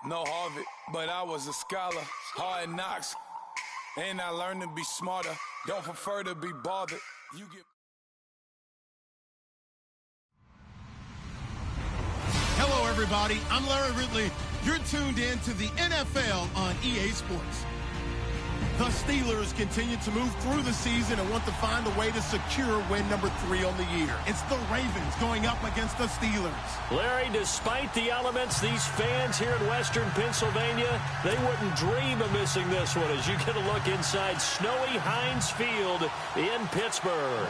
No Harvard, but I was a scholar. Hard knocks, and I learned to be smarter. Don't prefer to be bothered. You get. Hello, everybody. I'm Larry Ridley. You're tuned in to the NFL on EA Sports. The Steelers continue to move through the season and want to find a way to secure win number 3 on the year. It's the Ravens going up against the Steelers. Larry, despite the elements, these fans here in Western Pennsylvania, they wouldn't dream of missing this one as you get a look inside snowy Heinz Field in Pittsburgh.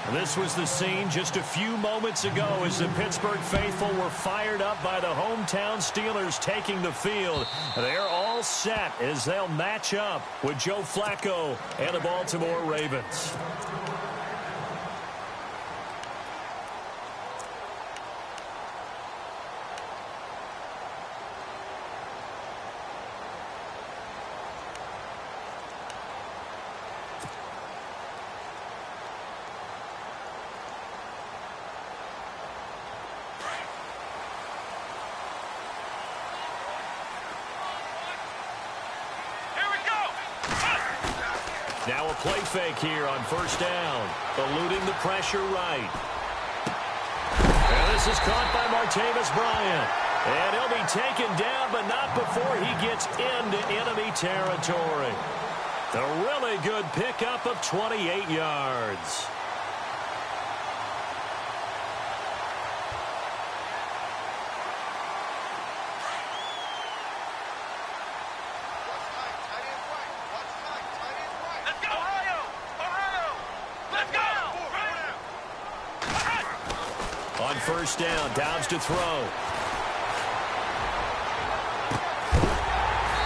And this was the scene just a few moments ago as the Pittsburgh faithful were fired up by the hometown Steelers taking the field. They're all set as they'll match up with Joe Flacco and the Baltimore Ravens. Now a play fake here on first down, eluding the pressure right. And this is caught by Martavis Bryant. And he'll be taken down, but not before he gets into enemy territory. The really good pickup of 28 yards. On first down, Downs to throw.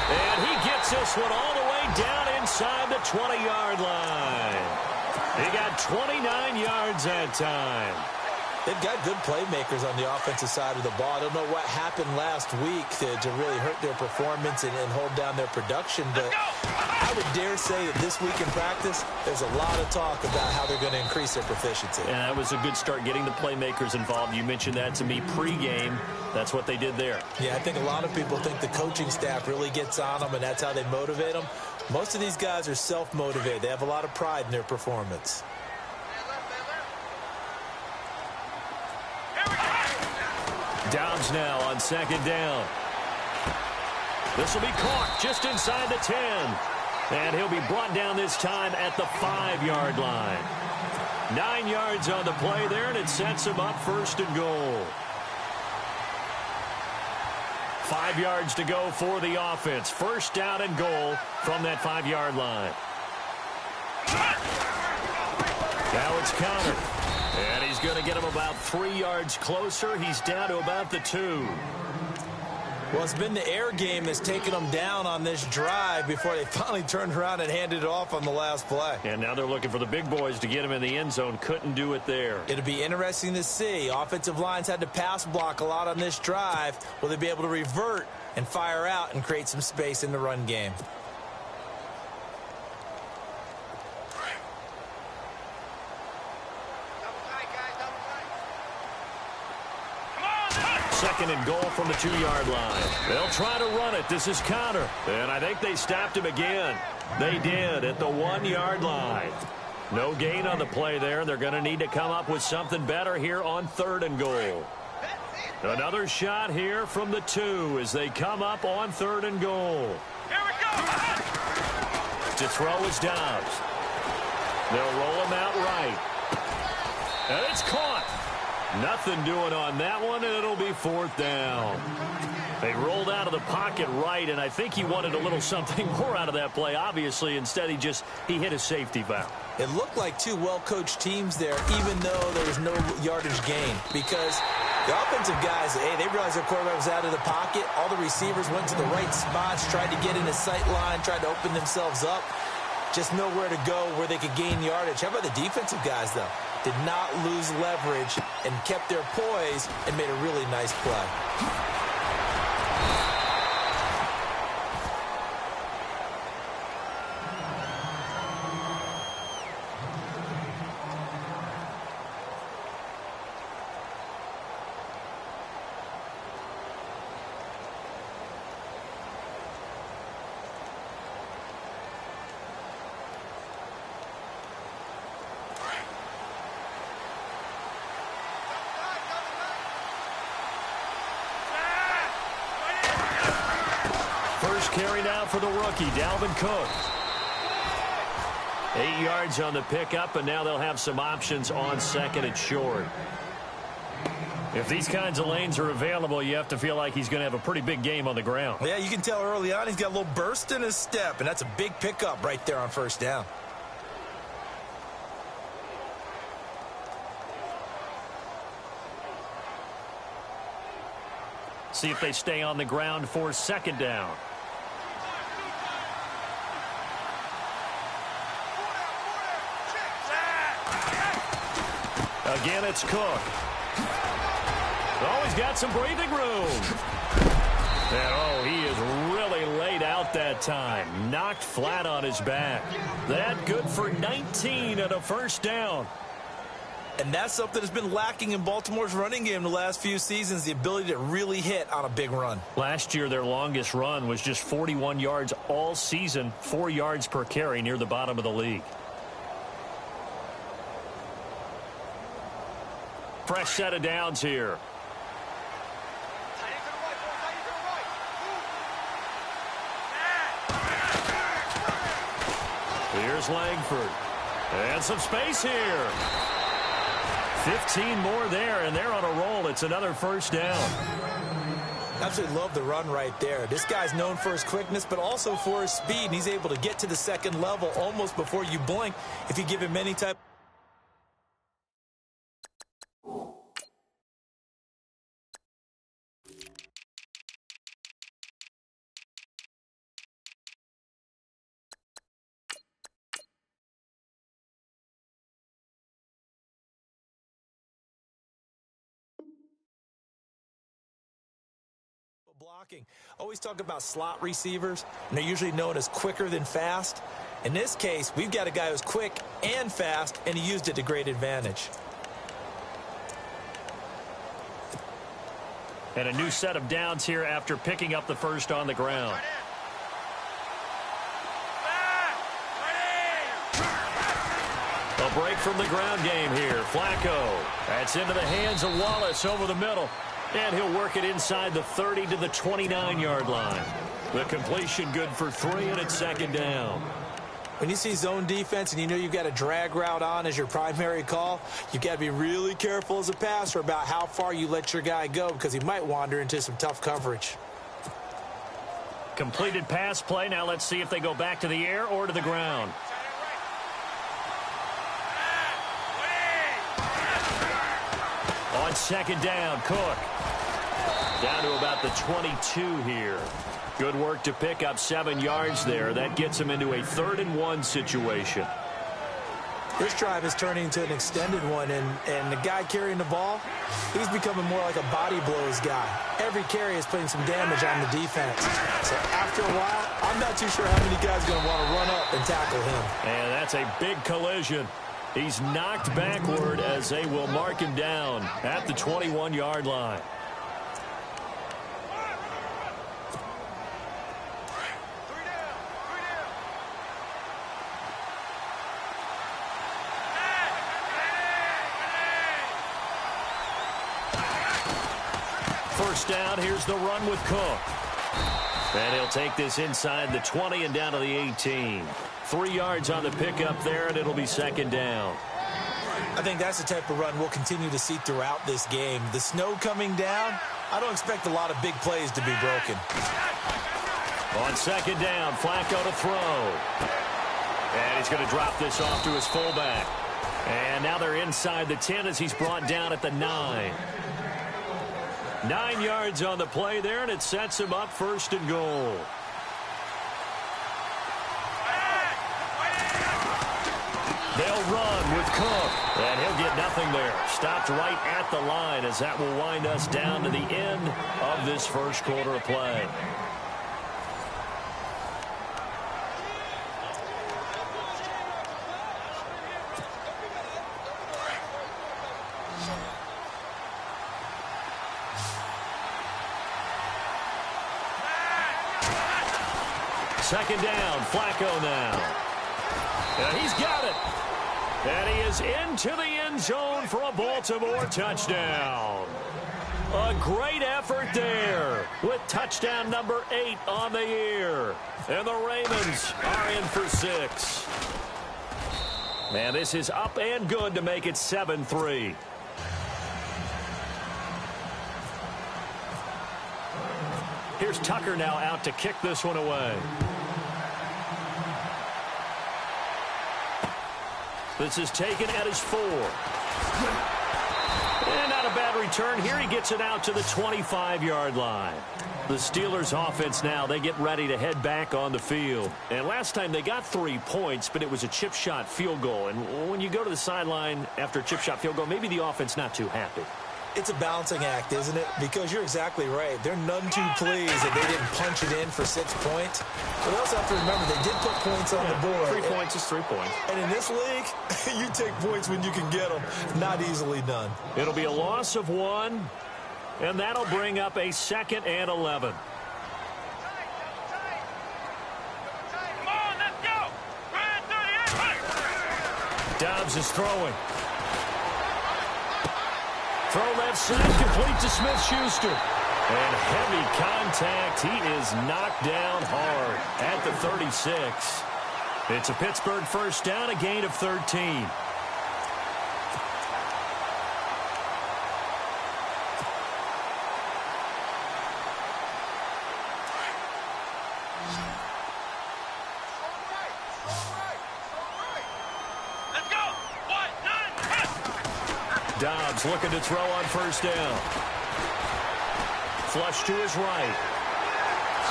And he gets this one all the way down inside the 20-yard line. He got 29 yards that time. They've got good playmakers on the offensive side of the ball. I don't know what happened last week to really hurt their performance and hold down their production, but I would dare say that this week in practice, there's a lot of talk about how they're going to increase their proficiency. And that was a good start getting the playmakers involved. You mentioned that to me pregame. That's what they did there. Yeah, I think a lot of people think the coaching staff really gets on them, and that's how they motivate them. Most of these guys are self-motivated. They have a lot of pride in their performance. Downs now on second down. This will be caught just inside the 10. And he'll be brought down this time at the 5-yard line. 9 yards on the play there, and it sets him up first and goal. 5 yards to go for the offense. First down and goal from that 5-yard line. Now it's countered. And he's going to get him about 3 yards closer. He's down to about the 2. Well, it's been the air game that's taken them down on this drive before they finally turned around and handed it off on the last play. And now they're looking for the big boys to get him in the end zone. Couldn't do it there. It'll be interesting to see. Offensive lines had to pass block a lot on this drive. Will they be able to revert and fire out and create some space in the run game? Second and goal from the 2-yard line. They'll try to run it. This is counter. And I think they stopped him again. They did at the 1-yard line. No gain on the play there. They're going to need to come up with something better here on 3rd and goal. Another shot here from the 2 as they come up on 3rd and goal. Here we go. To throw is Downs. They'll roll him out right. And it's caught. Nothing doing on that one, and it'll be 4th down. They rolled out of the pocket right, and I think he wanted a little something more out of that play, obviously. Instead, he hit a safety valve. It looked like two well-coached teams there, even though there was no yardage gain, because the offensive guys, hey, they realized their quarterback was out of the pocket. All the receivers went to the right spots, tried to get in his sight line, tried to open themselves up. Just nowhere to go where they could gain yardage. How about the defensive guys, though? Did not lose leverage and kept their poise and made a really nice play. carry now for the rookie, Dalvin Cook. 8 yards on the pickup, and now they'll have some options on second and short. If these kinds of lanes are available, you have to feel like he's going to have a pretty big game on the ground. Yeah, you can tell early on he's got a little burst in his step, and that's a big pickup right there on first down. See if they stay on the ground for second down. Again, it's Cook. Oh, he's got some breathing room. And, oh, he is really laid out that time. Knocked flat on his back. That good for 19 and a first down. And that's something that's been lacking in Baltimore's running game the last few seasons, the ability to really hit on a big run. Last year, their longest run was just 41 yards all season, 4 yards per carry, near the bottom of the league. Fresh set of downs here. Here's Langford. And some space here. 15 more there, and they're on a roll. It's another first down. Absolutely love the run right there. This guy's known for his quickness, but also for his speed. And he's able to get to the second level almost before you blink if you give him any type. Blocking. Always talk about slot receivers, and they're usually known as quicker than fast. In this case, we've got a guy who's quick and fast, and he used it to great advantage. And a new set of downs here after picking up the first on the ground. A break from the ground game here. Flacco. That's into the hands of Wallace over the middle. And he'll work it inside the 30 to the 29-yard line. The completion good for 3, and it's second down. When you see zone defense and you know you've got a drag route on as your primary call, you've got to be really careful as a passer about how far you let your guy go because he might wander into some tough coverage. Completed pass play. Now let's see if they go back to the air or to the ground. On second down, Cook. Down to about the 22 here. Good work to pick up 7 yards there. That gets him into a 3rd and 1 situation. This drive is turning into an extended one, and the guy carrying the ball, he's becoming more like a body blows guy. Every carry is putting some damage on the defense. So after a while, I'm not too sure how many guys are going to want to run up and tackle him. And that's a big collision. He's knocked backward as they will mark him down at the 21-yard line. First down, here's the run with Cook. And he'll take this inside the 20 and down to the 18. 3 yards on the pickup there, and it'll be second down. I think that's the type of run we'll continue to see throughout this game. The snow coming down, I don't expect a lot of big plays to be broken. On second down, Flacco to throw. And he's going to drop this off to his fullback. And now they're inside the 10 as he's brought down at the 9. 9 yards on the play there, and it sets him up 1st and goal. They'll run with Cook, and he'll get nothing there. Stopped right at the line as that will wind us down to the end of this first quarter of play. Second down, Flacco now. And he's got it. And he is into the end zone for a Baltimore touchdown. A great effort there with touchdown number 8 on the year. And the Ravens are in for 6. And this is up and good to make it 7-3. Here's Tucker now out to kick this one away. This is taken at his 4. And not a bad return. Here he gets it out to the 25-yard line. The Steelers offense now, they get ready to head back on the field. And last time they got 3 points, but it was a chip shot field goal. And when you go to the sideline after a chip shot field goal, maybe the offense not too happy. It's a balancing act, isn't it? Because you're exactly right. They're none too pleased that they didn't punch it in for 6 points. But they also have to remember they did put points on the board. 3 points is 3 points. And in this league, you take points when you can get them. Not easily done. It'll be a loss of 1, and that'll bring up a 2nd and 11. Come on, let's go! Ryan 38! Dobbs is throwing. Throw left side, complete to Smith-Schuster. And heavy contact. He is knocked down hard at the 36. It's a Pittsburgh first down, a gain of 13. Dobbs looking to throw on first down. Flush to his right.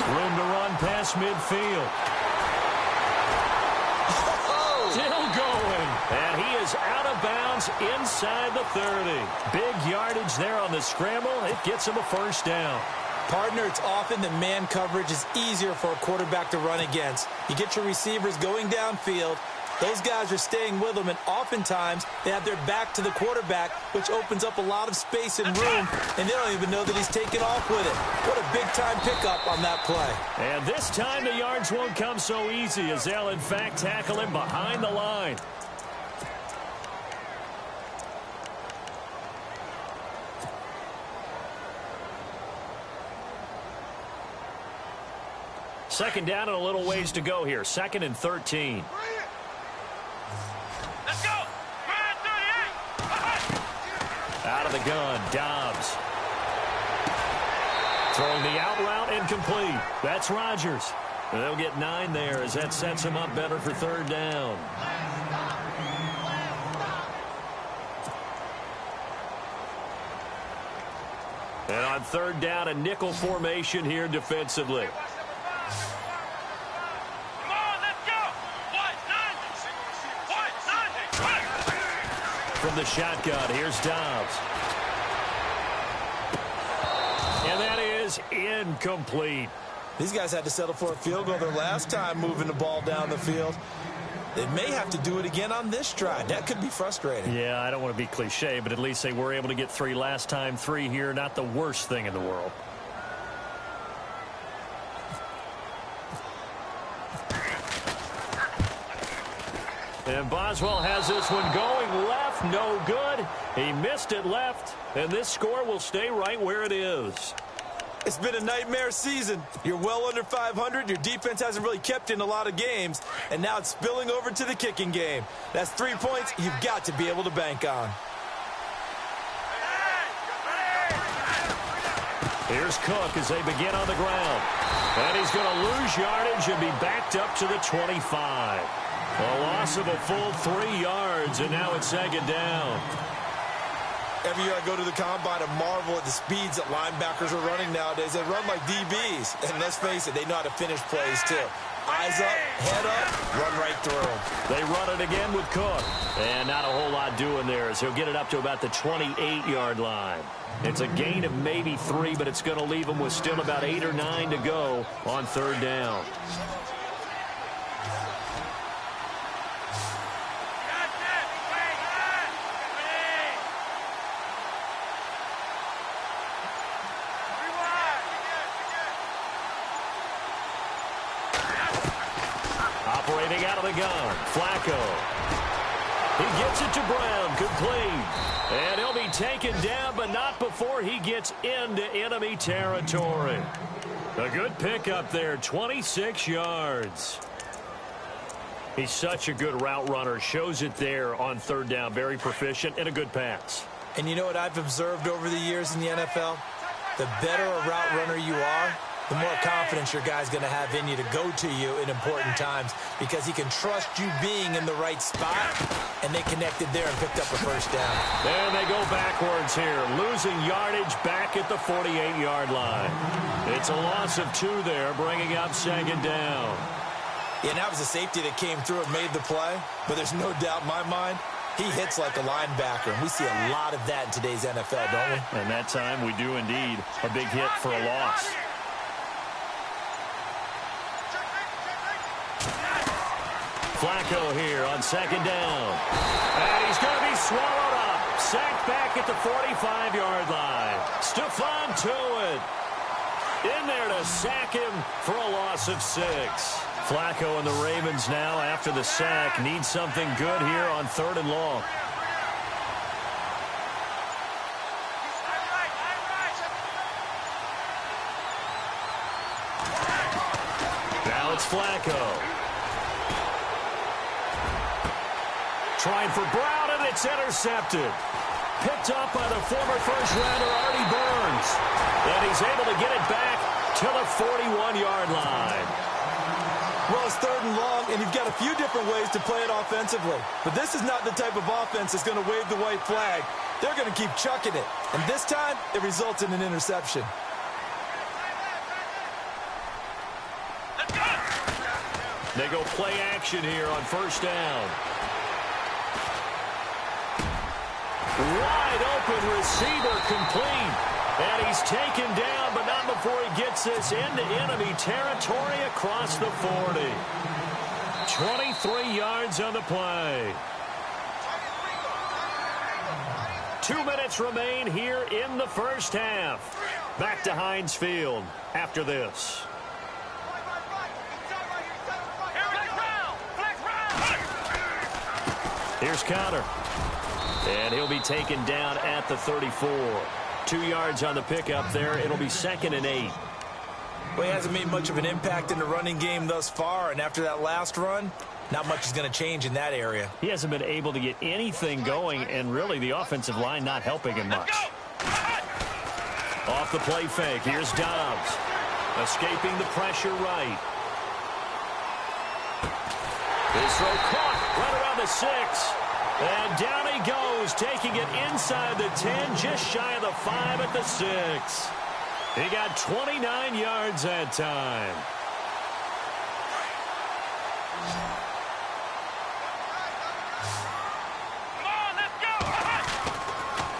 Room to run past midfield. Still going. And he is out of bounds inside the 30. Big yardage there on the scramble. It gets him a first down. Partner, it's often that man coverage is easier for a quarterback to run against. You get your receivers going downfield. Those guys are staying with them, and oftentimes they have their back to the quarterback, which opens up a lot of space and room, and they don't even know that he's taken off with it. What a big-time pickup on that play. And this time the yards won't come so easy as they'll, in fact, tackle him behind the line. Second down and a little ways to go here. 2nd and 13. Let's go! Ryan 38! Out of the gun, Dobbs. Throwing the out route incomplete. That's Rodgers. They'll get 9 there as that sets him up better for third down. And on third down, a nickel formation here defensively. From the shotgun, here's Dobbs. And that is incomplete. These guys had to settle for a field goal their last time moving the ball down the field. They may have to do it again on this drive. That could be frustrating. Yeah, I don't want to be cliche, but at least they were able to get 3 last time. 3 here, not the worst thing in the world. And Boswell has this one going left, no good. He missed it left, and this score will stay right where it is. It's been a nightmare season. You're well under 500. Your defense hasn't really kept in a lot of games, and now it's spilling over to the kicking game. That's 3 points you've got to be able to bank on. Here's Cook as they begin on the ground. And he's going to lose yardage and be backed up to the 25. A loss of a full 3 yards, and now it's 2nd down. Every year I go to the combine and marvel at the speeds that linebackers are running nowadays. They run like DBs. And let's face it, they know how to finish plays too. Eyes up, head up, run right through them. They run it again with Cook. And not a whole lot doing there as he'll get it up to about the 28-yard line. It's a gain of maybe 3, but it's going to leave him with still about 8 or 9 to go on third down. Operating out of the gun, Flacco. He gets it to Brown, complete. And he'll be taken down, but not before he gets into enemy territory. A good pickup there, 26 yards. He's such a good route runner. Shows it there on third down. Very proficient and a good pass. And you know what I've observed over the years in the NFL? The better a route runner you are, the more confidence your guy's going to have in you to go to you in important times because he can trust you being in the right spot, and they connected there and picked up a first down. And they go backwards here, losing yardage back at the 48-yard line. It's a loss of 2 there, bringing up second down. Yeah, and that was a safety that came through and made the play, but there's no doubt in my mind he hits like a linebacker, and we see a lot of that in today's NFL, don't we? And that time we do indeed. A big hit for a loss. Flacco here on second down. And he's going to be swallowed up. Sacked back at the 45-yard line. Stephon Tuitt in there to sack him for a loss of 6. Flacco and the Ravens now, after the sack, need something good here on third and long. Now it's Flacco. Trying for Brown, and it's intercepted. Picked up by the former first-rounder Artie Burns. And he's able to get it back to the 41-yard line. Well, it's third and long, and you've got a few different ways to play it offensively. But this is not the type of offense that's going to wave the white flag. They're going to keep chucking it. And this time, it results in an interception. They go play action here on first down. Wide open receiver complete. And he's taken down, but not before he gets this into enemy territory across the 40. 23 yards on the play. 2 minutes remain here in the first half. Back to Heinz Field after this. Here's Counter. And he'll be taken down at the 34. 2 yards on the pickup there. It'll be 2nd and 8. Well, he hasn't made much of an impact in the running game thus far, and after that last run, not much is going to change in that area. He hasn't been able to get anything going, and really the offensive line not helping him much. Off the play fake, here's Dobbs. Escaping the pressure right. His throw caught right around the 6. And down he goes, taking it inside the 10, just shy of the 5 at the 6. He got 29 yards that time. Come on, let's go.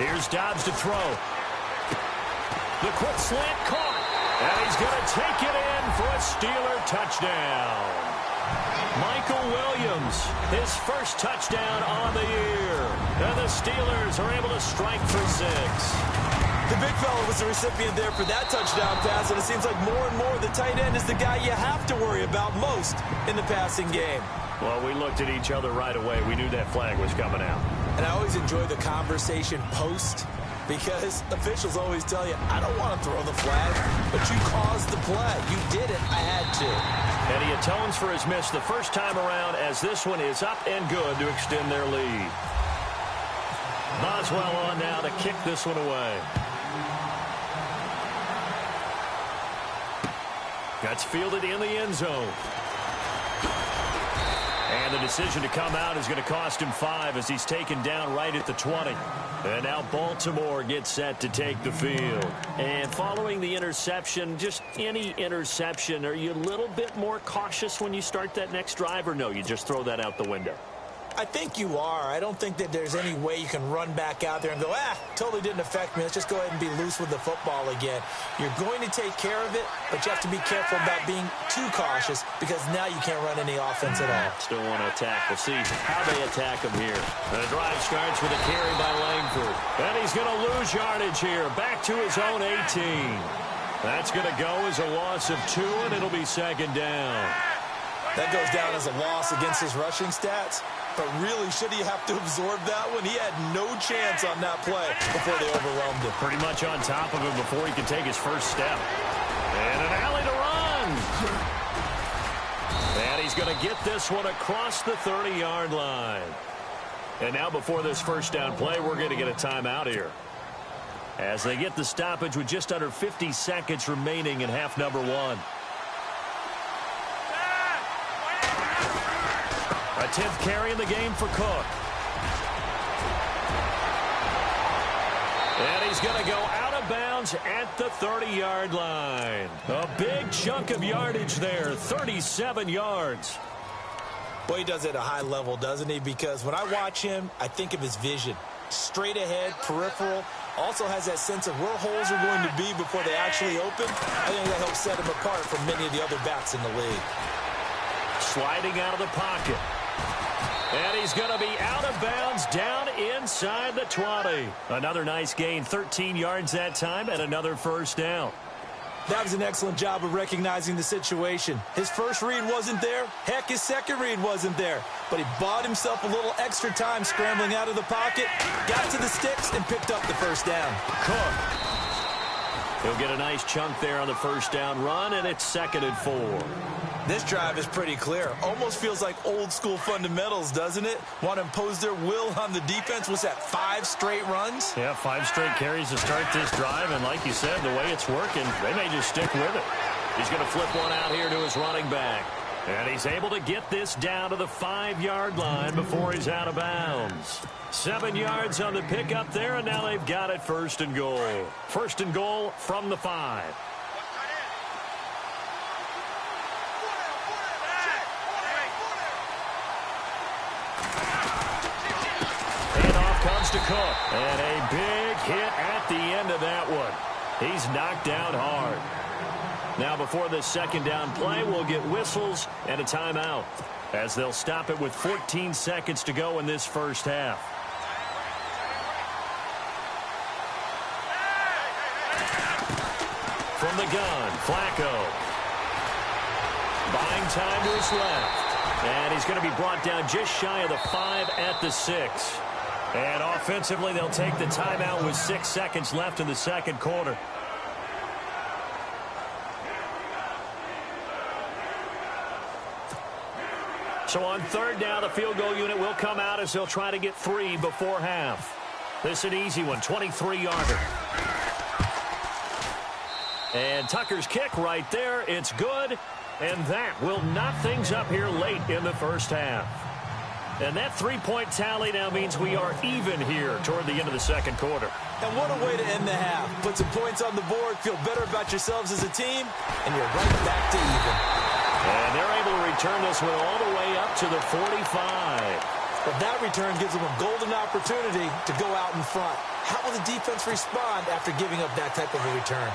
Here's Dobbs to throw. The quick slant caught. And he's going to take it in for a Steeler touchdown. Michael Williams, his first touchdown on the year. And the Steelers are able to strike for 6. The big fella was the recipient there for that touchdown pass, and it seems like more and more the tight end is the guy you have to worry about most in the passing game. Well, we looked at each other right away. We knew that flag was coming out. And I always enjoy the conversation post, because officials always tell you, I don't want to throw the flag, but you caused the play. You did it. I had to. And he atones for his miss the first time around, as this one is up and good to extend their lead. Boswell on now to kick this one away. That's fielded in the end zone. And the decision to come out is going to cost him 5 as he's taken down right at the 20. And now Baltimore gets set to take the field. And following the interception, just any interception, are you a little bit more cautious when you start that next drive, or no, you just throw that out the window? I think you are. I don't think that there's any way you can run back out there and go, totally didn't affect me. Let's just go ahead and be loose with the football again. You're going to take care of it, but you have to be careful about being too cautious because now you can't run any offense at all. Still want to attack. We'll see how they attack him here. The drive starts with a carry by Langford. And he's going to lose yardage here. Back to his own 18. That's going to go as a loss of 2, and it'll be 2nd down. That goes down as a loss against his rushing stats. But really, should he have to absorb that one? He had no chance on that play before they overwhelmed him. Pretty much on top of him before he could take his first step. And an alley to run. And he's going to get this one across the 30-yard line. And now before this first down play, we're going to get a timeout here, as they get the stoppage with just under 50 seconds remaining in half number one. A 10th carry in the game for Cook. And he's going to go out of bounds at the 30-yard line. A big chunk of yardage there, 37 yards. Well, he does it at a high level, doesn't he? Because when I watch him, I think of his vision. Straight ahead, peripheral. Also has that sense of where holes are going to be before they actually open. I think that helps set him apart from many of the other backs in the league. Sliding out of the pocket. And he's going to be out of bounds down inside the 20. Another nice gain, 13 yards that time, and another first down. That was an excellent job of recognizing the situation. His first read wasn't there. Heck, his second read wasn't there. But he bought himself a little extra time scrambling out of the pocket, got to the sticks, and picked up the first down. Cook. He'll get a nice chunk there on the first down run, and it's 2nd and 4. This drive is pretty clear. Almost feels like old school fundamentals, doesn't it? Want to impose their will on the defense. Was that 5 straight runs? Yeah, 5 straight carries to start this drive. And like you said, the way it's working, they may just stick with it. He's going to flip one out here to his running back. And he's able to get this down to the 5-yard line before he's out of bounds. 7 yards on the pickup there, and now they've got it 1st and goal. 1st and goal from the 5. Comes to Cook, and a big hit at the end of that one. He's knocked down hard. Now before this second down play, we'll get whistles and a timeout, as they'll stop it with 14 seconds to go in this first half. From the gun, Flacco. Buying time to his left. And he's going to be brought down just shy of the 5 at the 6. And offensively, they'll take the timeout with 6 seconds left in the second quarter. So on 3rd down, the field goal unit will come out as they'll try to get 3 before half. This is an easy one, 23-yarder. And Tucker's kick right there. It's good. And that will knock things up here late in the first half. And that 3-point tally now means we are even here toward the end of the second quarter. And what a way to end the half. Put some points on the board, feel better about yourselves as a team, and you're right back to even. And they're able to return this one all the way up to the 45. But that return gives them a golden opportunity to go out in front. How will the defense respond after giving up that type of a return?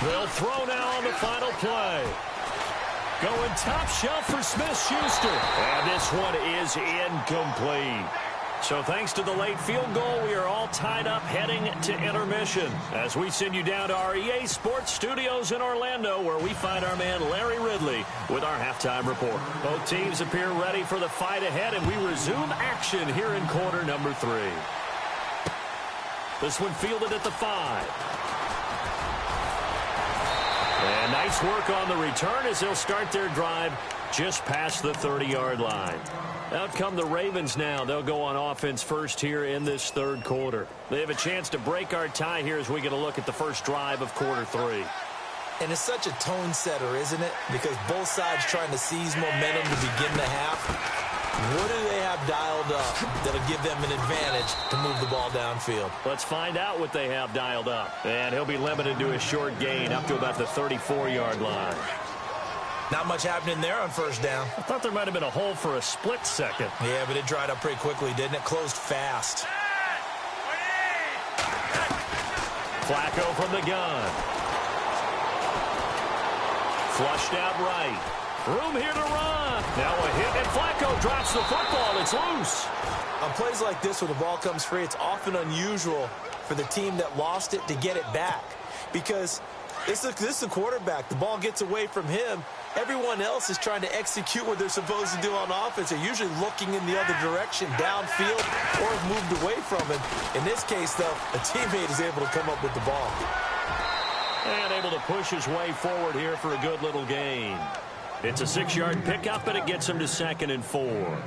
They'll throw now on the final play. Going top shelf for Smith-Schuster. And this one is incomplete. So thanks to the late field goal, we are all tied up heading to intermission, as we send you down to our EA Sports Studios in Orlando, where we find our man Larry Ridley with our halftime report. Both teams appear ready for the fight ahead, and we resume action here in quarter number 3. This one fielded at the 5. And nice work on the return as they'll start their drive just past the 30-yard line. Out come the Ravens now. They'll go on offense first here in this third quarter. They have a chance to break our tie here as we get a look at the first drive of quarter 3. And it's such a tone setter, isn't it? Because both sides trying to seize momentum to begin the half. What do they have dialed up that'll give them an advantage to move the ball downfield? Let's find out what they have dialed up. And he'll be limited to a short gain up to about the 34-yard line. Not much happening there on first down. I thought there might have been a hole for a split second. Yeah, but it dried up pretty quickly, didn't it? Closed fast. Flacco from the gun. Flushed out right. Room here to run. Now a hit, and Flacco drops the football. It's loose. On plays like this where the ball comes free, it's often unusual for the team that lost it to get it back. Because This is a quarterback. The ball gets away from him. Everyone else is trying to execute what they're supposed to do on offense. They're usually looking in the other direction, downfield, or have moved away from him. In this case, though, a teammate is able to come up with the ball. And able to push his way forward here for a good little gain. It's a 6-yard pickup, and it gets him to 2nd and 4.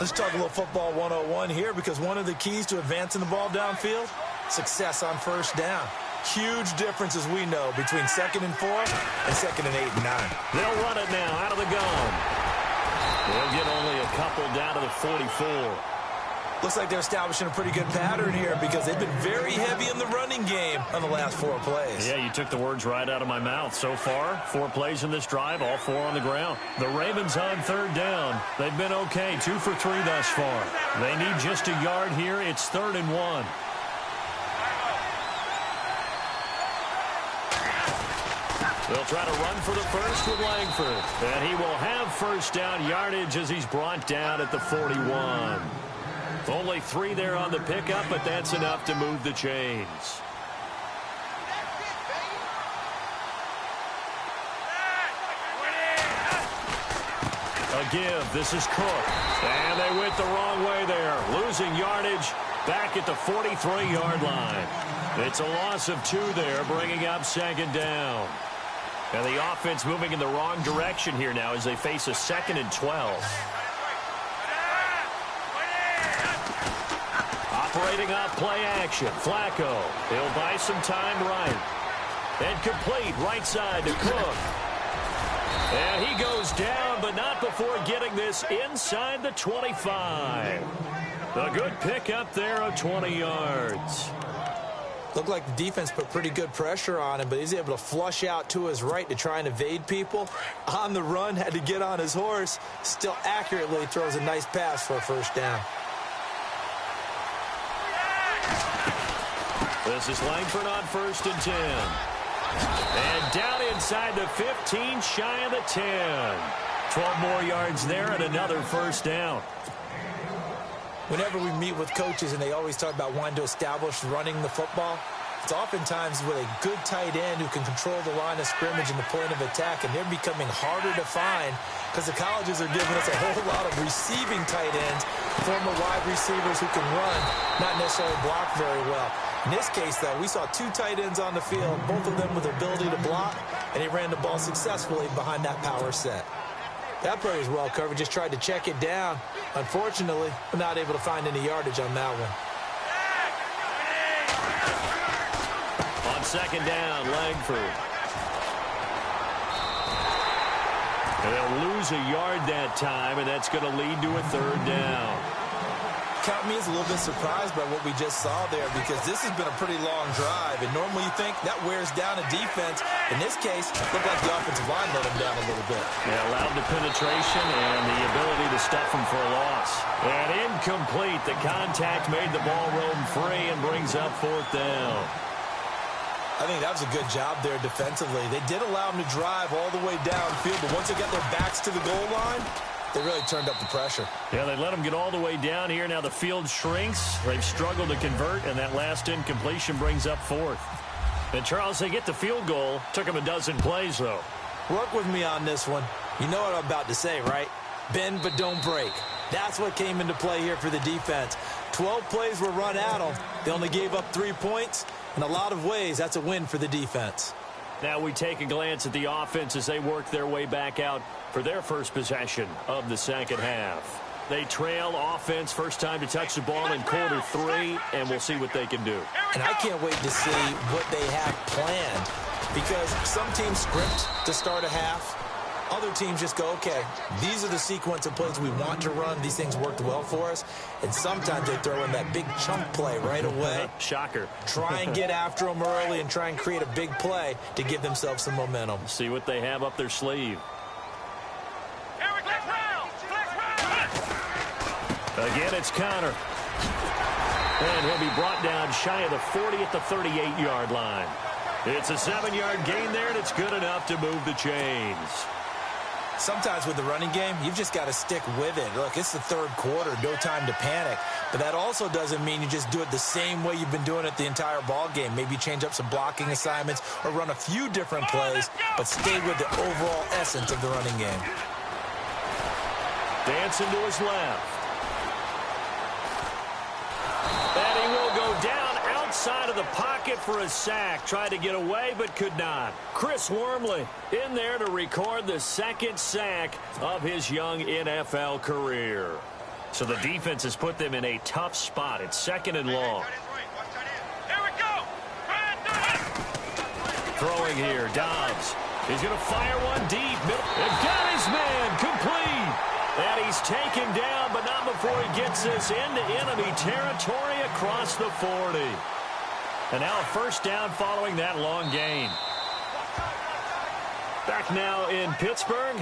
Let's talk a little football 101 here, because one of the keys to advancing the ball downfield, success on first down. Huge difference, as we know, between 2nd and 4 and 2nd and 8 and 9. They'll run it now out of the gun. They'll get only a couple down to the 44. Looks like they're establishing a pretty good pattern here, because they've been very heavy in the running game on the last 4 plays. Yeah, you took the words right out of my mouth. So far, 4 plays in this drive, all 4 on the ground. The Ravens on 3rd down. They've been okay, 2 for 3 thus far. They need just a yard here. It's 3rd and 1. They'll try to run for the first with Langford. And he will have first down yardage as he's brought down at the 41. Only 3 there on the pickup, but that's enough to move the chains. A give. This is Cook. And they went the wrong way there. Losing yardage back at the 43-yard line. It's a loss of 2 there, bringing up 2nd down. And the offense moving in the wrong direction here now as they face a 2nd and 12. Operating off play action. Flacco. He'll buy some time right. And complete right side to Cook. And he goes down, but not before getting this inside the 25. A good pickup there of 20 yards. Looked like the defense put pretty good pressure on him, but he's able to flush out to his right to try and evade people. On the run, had to get on his horse. Still accurately throws a nice pass for a first down. This is Langford on 1st and 10. And down inside the 15, shy of the 10. 12 more yards there and another first down. Whenever we meet with coaches and they always talk about wanting to establish running the football, it's oftentimes with a good tight end who can control the line of scrimmage and the point of attack, and they're becoming harder to find because the colleges are giving us a whole lot of receiving tight ends, former wide receivers who can run, not necessarily block very well. In this case, though, we saw 2 tight ends on the field, both of them with the ability to block, and he ran the ball successfully behind that power set. That play was well covered, just tried to check it down. Unfortunately, we're not able to find any yardage on that one. On 2nd down, Langford. And they'll lose a yard that time, and that's going to lead to a 3rd down. Count me as a little bit surprised by what we just saw there, because this has been a pretty long drive, and normally you think that wears down a defense. In this case, it looked like the offensive line let him down a little bit. Yeah, allowed the penetration and the ability to stuff him for a loss. And incomplete. The contact made the ball roam free and brings up 4th down. I think that was a good job there defensively. They did allow him to drive all the way downfield, but once they got their backs to the goal line, they really turned up the pressure. Yeah, they let them get all the way down here. Now the field shrinks. They've struggled to convert, and that last incompletion brings up 4th. And, Charles, they get the field goal. Took them a dozen plays, though. Work with me on this one. You know what I'm about to say, right? Bend but don't break. That's what came into play here for the defense. 12 plays were run at them. They only gave up 3 points. In a lot of ways, that's a win for the defense. Now we take a glance at the offense as they work their way back out for their first possession of the 2nd half. They trail offense, first time to touch the ball in quarter 3, and we'll see what they can do. And I can't wait to see what they have planned, because some teams script to start a half. Other teams just go, okay, these are the sequence of plays we want to run. These things worked well for us. And sometimes they throw in that big chunk play right away. Shocker. Try and get after them early and try and create a big play to give themselves some momentum. See what they have up their sleeve. Again, it's Connor. And he'll be brought down shy of the 40 at the 38-yard line. It's a 7-yard gain there, and it's good enough to move the chains. Sometimes with the running game, you've just got to stick with it. Look, it's the third quarter, no time to panic. But that also doesn't mean you just do it the same way you've been doing it the entire ball game. Maybe change up some blocking assignments or run a few different plays, but stay with the overall essence of the running game. Dancing to his left. And he will go down outside of the pocket for a sack. Tried to get away, but could not. Chris Wormley in there to record the second sack of his young NFL career. So the defense has put them in a tough spot. It's 2nd and long. Here we go. Throwing here, Dobbs. He's going to fire one deep. And got his man complete. And he's taken down, but not before he gets this into enemy territory across the 40. And now a first down following that long gain. Back now in Pittsburgh.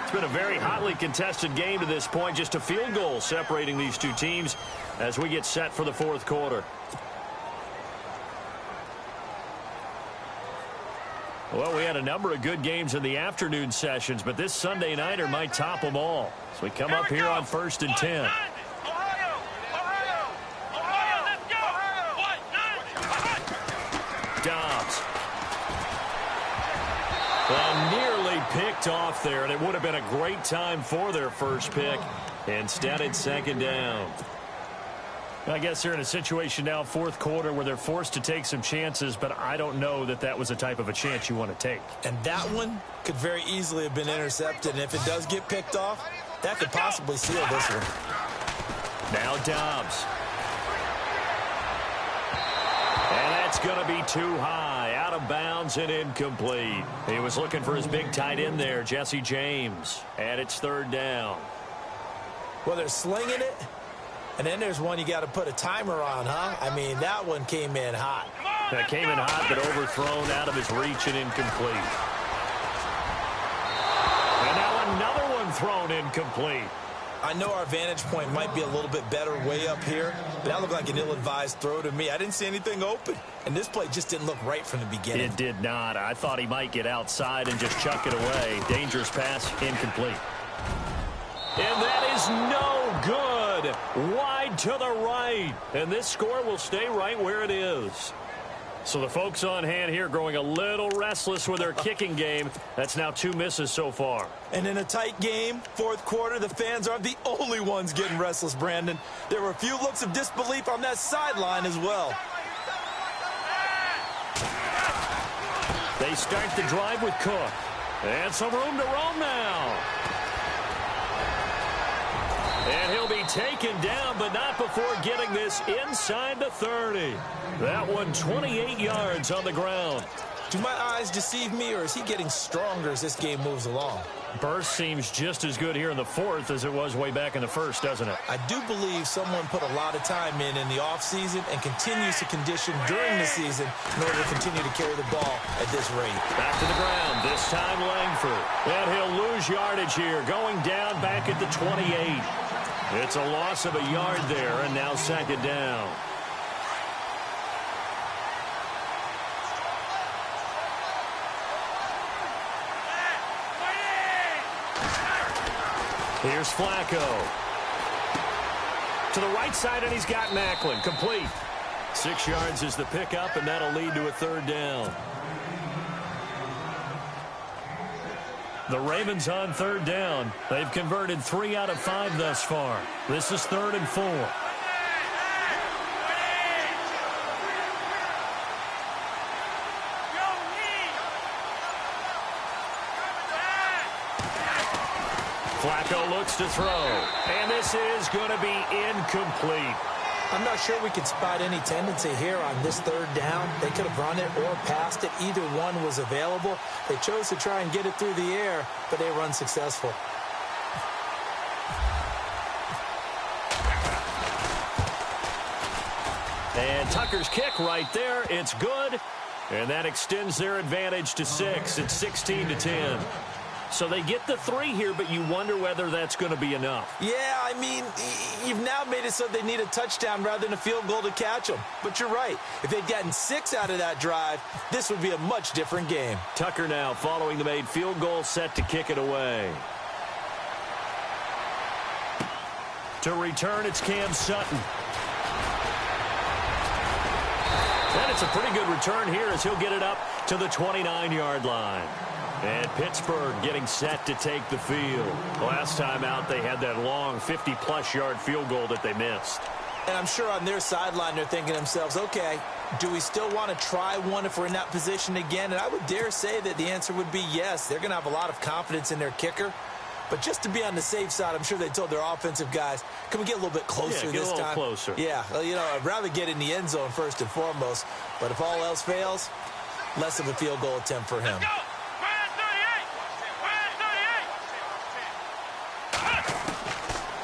It's been a very hotly contested game to this point. Just a field goal separating these two teams as we get set for the fourth quarter. Well, we had a number of good games in the afternoon sessions, but this Sunday nighter might top them all. So we come up here on 1st and 10. Let's go. Dobbs. Well, nearly picked off there, and it would have been a great time for their first pick. Instead, it's 2nd down. I guess they're in a situation now, fourth quarter, where they're forced to take some chances, but I don't know that that was the type of a chance you want to take. And that one could very easily have been intercepted, and if it does get picked off, that could possibly seal this one. Now Dobbs. And that's going to be too high, out of bounds and incomplete. He was looking for his big tight end there, Jesse James. And it's 3rd down. Well, they're slinging it. And then there's one you got to put a timer on, huh? I mean, that one came in hot. That came in hot, but overthrown, out of his reach and incomplete. And now another one thrown incomplete. I know our vantage point might be a little bit better way up here, but that looked like an ill-advised throw to me. I didn't see anything open, and this play just didn't look right from the beginning. It did not. I thought he might get outside and just chuck it away. Dangerous pass, incomplete. And that is no good. Wide to the right. And this score will stay right where it is. So the folks on hand here growing a little restless with their kicking game. That's now 2 misses so far. And in a tight game, fourth quarter, the fans aren't the only ones getting restless, Brandon. There were a few looks of disbelief on that sideline as well. They start the drive with Cook. And some room to roam now. And he'll be taken down, but not before getting this inside the 30. That one 28 yards on the ground. Do my eyes deceive me, or is he getting stronger as this game moves along? Burst seems just as good here in the fourth as it was way back in the first, doesn't it? I do believe someone put a lot of time in the offseason and continues to condition during the season in order to continue to carry the ball at this rate. Back to the ground, this time Langford. And he'll lose yardage here, going down back at the 28. It's a loss of a yard there, and now 2nd down. Here's Flacco. To the right side, and he's got Macklin. Complete. 6 yards is the pickup, and that'll lead to a 3rd down. The Ravens on 3rd down. They've converted 3 out of 5 thus far. This is 3rd and 4. Flacco looks to throw. And this is going to be incomplete. I'm not sure we could spot any tendency here on this 3rd down. They could have run it or passed it. Either one was available. They chose to try and get it through the air, but they were unsuccessful. And Tucker's kick right there. It's good. And that extends their advantage to 6. It's 16-10. So they get the 3 here, but you wonder whether that's going to be enough. Yeah, I mean, you've now made it so they need a touchdown rather than a field goal to catch them. But you're right. If they'd gotten 6 out of that drive, this would be a much different game. Tucker now following the made field goal, set to kick it away. To return, it's Cam Sutton. And it's a pretty good return here as he'll get it up to the 29-yard line. And Pittsburgh getting set to take the field. Last time out, they had that long 50-plus yard field goal that they missed. And I'm sure on their sideline they're thinking to themselves, okay, do we still want to try one if we're in that position again? And I would dare say that the answer would be yes. They're going to have a lot of confidence in their kicker. But just to be on the safe side, I'm sure they told their offensive guys, can we get a little bit closer this time? Closer. Yeah, well, you know, I'd rather get in the end zone first and foremost. But if all else fails, less of a field goal attempt for him.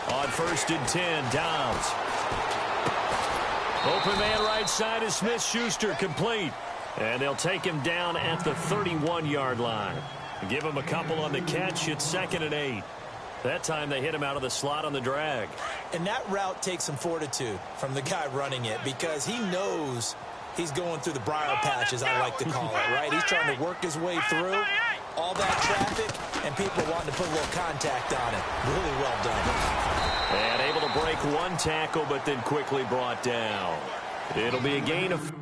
On 1st and 10, Downs. Open man right side is Smith-Schuster, complete. And they'll take him down at the 31-yard line. Give him a couple on the catch. It's 2nd and 8. That time they hit him out of the slot on the drag. And that route takes some fortitude from the guy running it because he knows he's going through the briar patch, as I like to call it, right? He's trying to work his way through all that traffic, and people wanting to put a little contact on it. Really well done. And able to break one tackle, but then quickly brought down. It'll be a gain of...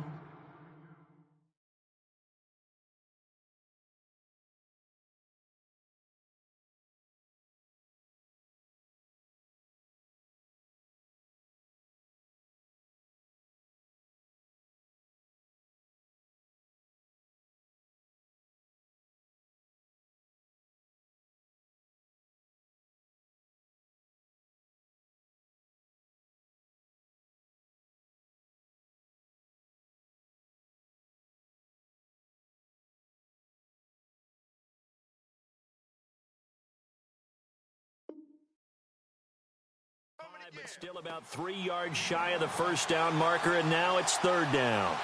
But still about 3 yards shy of the first down marker, and now it's 3rd down.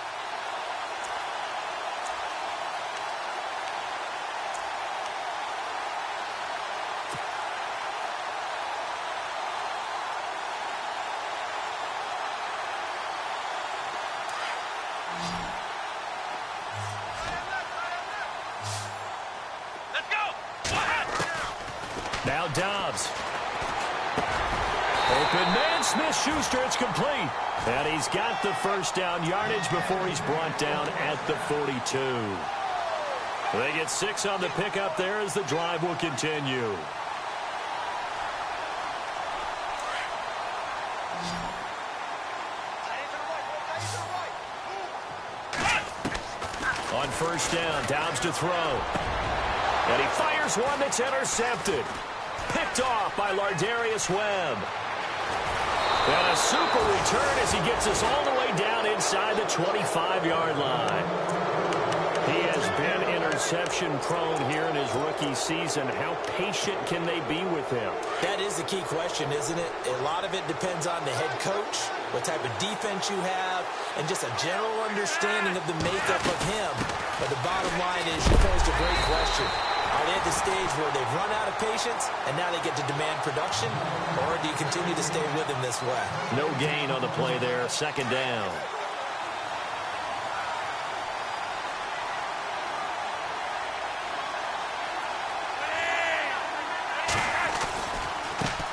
Let's go! Now Dobbs. Open man, Smith-Schuster, it's complete. And he's got the first down yardage before he's brought down at the 42. They get 6 on the pickup there as the drive will continue. On 1st down, Dobbs to throw. And he fires one that's intercepted. Picked off by Lardarius Webb. And a super return as he gets us all the way down inside the 25-yard line. He has been interception-prone here in his rookie season. How patient can they be with him? That is the key question, isn't it? A lot of it depends on the head coach, what type of defense you have, and just a general understanding of the makeup of him. But the bottom line is you posed a great question. Are they at the stage where they've run out of patience and now they get to demand production? Or do you continue to stay with him this way? No gain on the play there. 2nd down.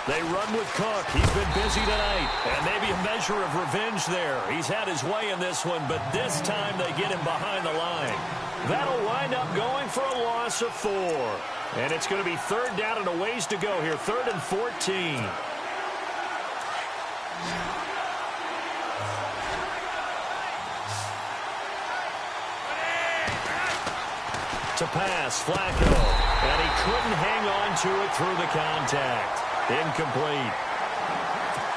They run with Cook. He's been busy tonight. And maybe a measure of revenge there. He's had his way in this one, but this time they get him behind the line. That'll wind up going for a loss of 4. And it's going to be 3rd down and a ways to go here. 3rd and 14. To pass, Flacco. And he couldn't hang on to it through the contact. Incomplete.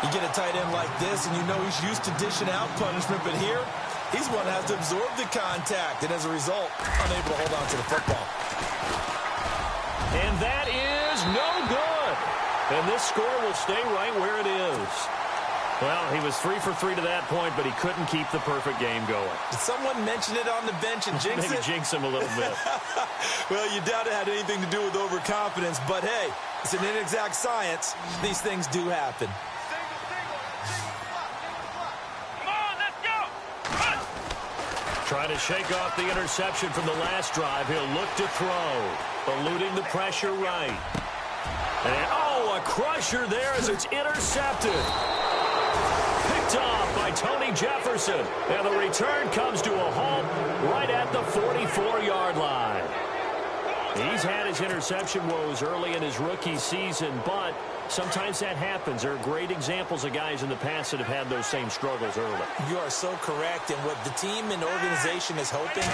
You get a tight end like this, and you know he's used to dishing out punishment, but here, he's one that has to absorb the contact, and as a result, unable to hold on to the football. And that is no good. And this score will stay right where it is. Well, he was 3 for 3 to that point, but he couldn't keep the perfect game going. Did someone mention it on the bench and jinx it? Maybe jinx him a little bit. Well, you doubt it had anything to do with overconfidence, but hey, it's an inexact science. These things do happen. Come on, let's go. Run. Trying to shake off the interception from the last drive. He'll look to throw, eluding the pressure right. And, a crusher there as it's intercepted. Picked off by Tony Jefferson. And the return comes to a halt right at the 44-yard line. He's had his interception woes early in his rookie season, but sometimes that happens. There are great examples of guys in the past that have had those same struggles early. You are so correct, and what the team and organization is hoping,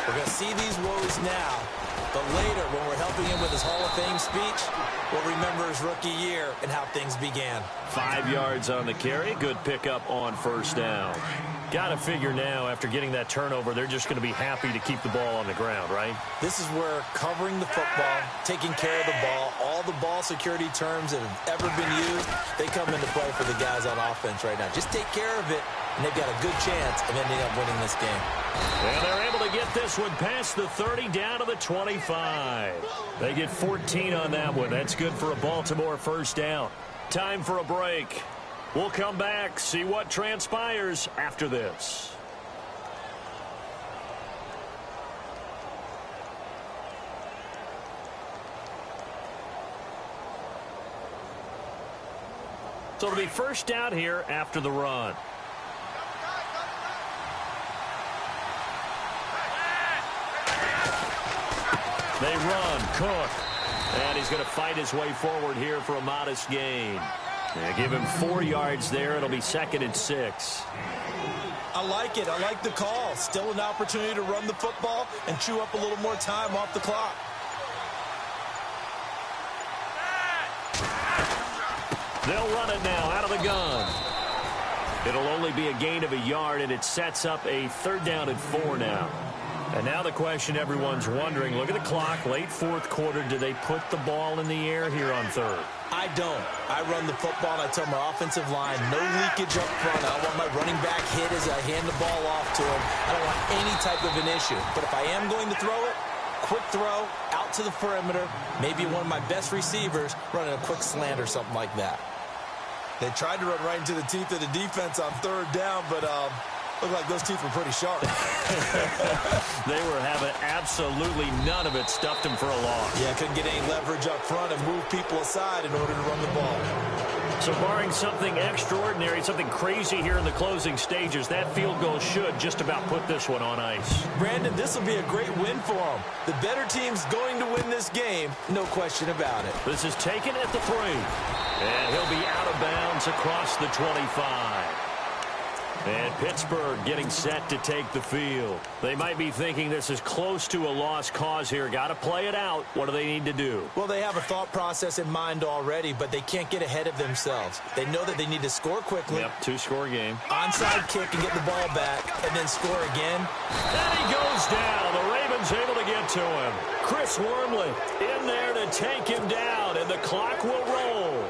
we're going to see these woes now, but later when we're helping him with his Hall of Fame speech, we'll remember his rookie year and how things began. 5 yards on the carry. Good pickup on first down. Got to figure now, after getting that turnover, they're just going to be happy to keep the ball on the ground, right? This is where covering the football, taking care of the ball, all the ball security terms that have ever been used, they come into play for the guys on offense right now. Just take care of it, and they've got a good chance of ending up winning this game. And they're able to get this one past the 30 down to the 25. They get 14 on that one. That's good for a Baltimore first down. Time for a break. We'll come back, see what transpires after this. So it'll be first down here after the run. They run, Cook. And he's going to fight his way forward here for a modest gain. Yeah, give him 4 yards there. It'll be 2nd and 6. I like it. I like the call. Still an opportunity to run the football and chew up a little more time off the clock. They'll run it now out of the gun. It'll only be a gain of a yard, and it sets up a 3rd down and 4 now. And now the question everyone's wondering, look at the clock, late 4th quarter, do they put the ball in the air here on 3rd? I don't. I run the football, and I tell my offensive line, no leakage up front. I don't want my running back hit as I hand the ball off to him. I don't want any type of an issue. But if I am going to throw it, quick throw, out to the perimeter, maybe one of my best receivers running a quick slant or something like that. They tried to run right into the teeth of the defense on 3rd down, but looked like those teeth were pretty sharp. They were having absolutely none of it. Stuffed him for a loss. Yeah, couldn't get any leverage up front and move people aside in order to run the ball. So barring something extraordinary, something crazy here in the closing stages, that field goal should just about put this one on ice. Brandon, this will be a great win for them. The better team's going to win this game, no question about it. This is taken at the 3. And he'll be out of bounds across the 25. And Pittsburgh getting set to take the field. They might be thinking this is close to a lost cause here. Got to play it out. What do they need to do? Well, they have a thought process in mind already, but they can't get ahead of themselves. They know that they need to score quickly. Yep, 2-score game. Onside kick and get the ball back, and then score again. And he goes down. The Ravens able to get to him. Chris Wormley in there to take him down, and the clock will roll.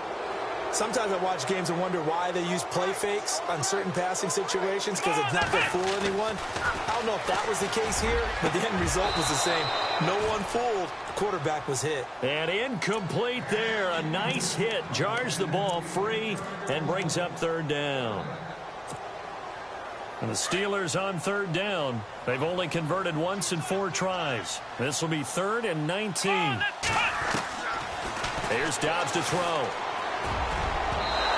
Sometimes I watch games and wonder why they use play fakes on certain passing situations because it's not going to fool anyone. I don't know if that was the case here, but the end result was the same. No one fooled. The quarterback was hit. And incomplete there. A nice hit. Jars the ball free and brings up 3rd down. And the Steelers on 3rd down. They've only converted once in 4 tries. This will be 3rd and 19. Here's Dobbs to throw.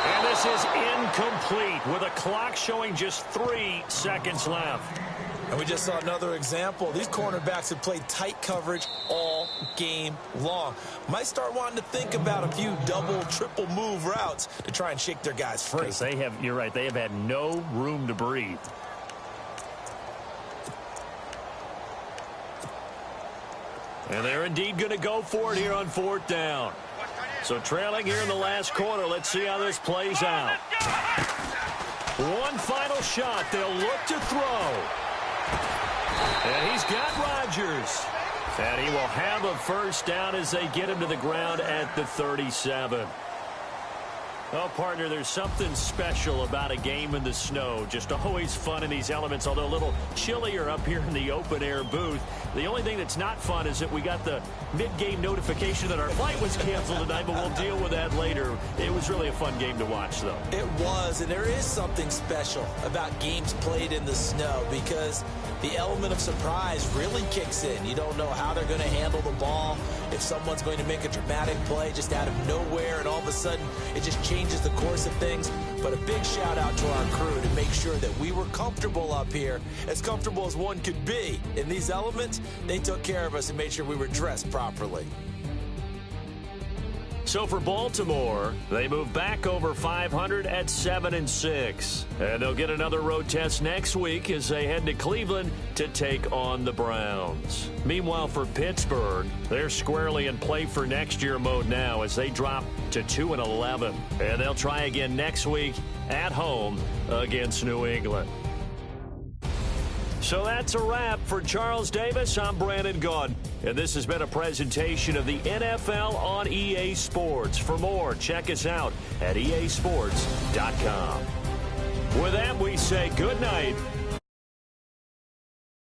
And this is incomplete with a clock showing just 3 seconds left. And we just saw another example. These cornerbacks have played tight coverage all game long. Might start wanting to think about a few double, triple move routes to try and shake their guys free. They have, you're right, they have had no room to breathe. And they're indeed going to go for it here on 4th down. So trailing here in the last quarter. Let's see how this plays out. One final shot. They'll look to throw. And he's got Rodgers. And he will have a first down as they get him to the ground at the 37. Oh, partner, there's something special about a game in the snow. Just always fun in these elements, although a little chillier up here in the open-air booth. The only thing that's not fun is that we got the mid-game notification that our flight was canceled tonight, but we'll deal with that later. It was really a fun game to watch, though. It was, and there is something special about games played in the snow because the element of surprise really kicks in. You don't know how they're going to handle the ball, if someone's going to make a dramatic play just out of nowhere, and all of a sudden it just changes the course of things. But a big shout out to our crew to make sure that we were comfortable up here, as comfortable as one could be. In these elements, they took care of us and made sure we were dressed properly. So for Baltimore, they move back over 500 at 7-6. And they'll get another road test next week as they head to Cleveland to take on the Browns. Meanwhile, for Pittsburgh, they're squarely in play for next year mode now as they drop to 2-11. And they'll try again next week at home against New England. So that's a wrap. For Charles Davis, I'm Brandon Gaudin, and this has been a presentation of the NFL on EA Sports. For more, check us out at easports.com. With that, we say good night